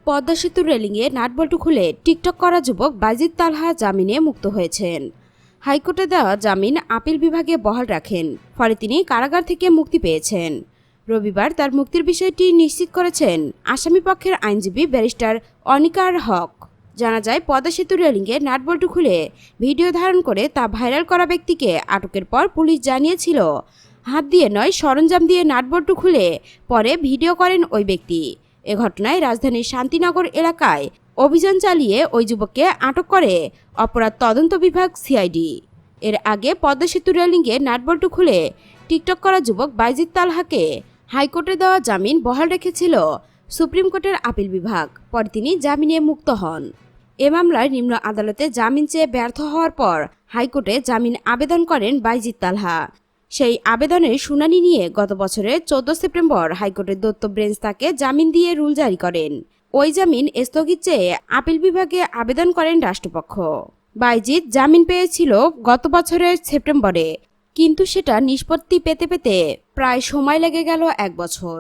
পদ্মা সেতু রেলিংয়ে নাটবল্টু খুলে টিকটক করা যুবক বাইজিদ তালহা জামিনে মুক্ত হয়েছেন। হাইকোর্টে দেওয়া জামিন আপিল বিভাগে বহাল রাখেন, ফলে তিনি কারাগার থেকে মুক্তি পেয়েছেন। রবিবার তার মুক্তির বিষয়টি নিশ্চিত করেছেন আসামিপক্ষের আইনজীবী ব্যারিস্টার অনিকার হক। জানা যায়, পদ্মা সেতু রেলিংয়ে নাটবল্টু খুলে ভিডিও ধারণ করে তা ভাইরাল করা ব্যক্তিকে আটকের পর পুলিশ জানিয়েছিল হাত দিয়ে নয়, সরঞ্জাম দিয়ে নাটবল্টু খুলে পরে ভিডিও করেন ওই ব্যক্তি। এ ঘটনায় রাজধানীর শান্তিনগর এলাকায় অভিযান চালিয়ে ওই যুবককে আটক করে অপরাধ তদন্ত বিভাগ সিআইডি। এর আগে পদ্মা সেতু রেলিংয়ে নাটবল্টু খুলে টিকটক করা যুবক বাইজিদ তালহাকে হাইকোর্টে দেওয়া জামিন বহাল রেখেছিল সুপ্রিম কোর্টের আপিল বিভাগ। পরে তিনি জামিনে মুক্ত হন। এ মামলায় নিম্ন আদালতে জামিন চেয়ে ব্যর্থ হওয়ার পর হাইকোর্টে জামিন আবেদন করেন বাইজিদ তালহা। সেই আবেদনের শুনানি নিয়ে গত বছরের 14 সেপ্টেম্বর হাইকোর্টের দত্ত বেঞ্চ তাকে জামিন দিয়ে রুল জারি করেন। ওই জামিন স্থগিত চেয়ে আপিল বিভাগে আবেদন করেন রাষ্ট্রপক্ষ। বাইজিদ জামিন পেয়েছিল গত বছরের সেপ্টেম্বরে, কিন্তু সেটা নিষ্পত্তি পেতে পেতে প্রায় সময় লেগে গেল 1 বছর।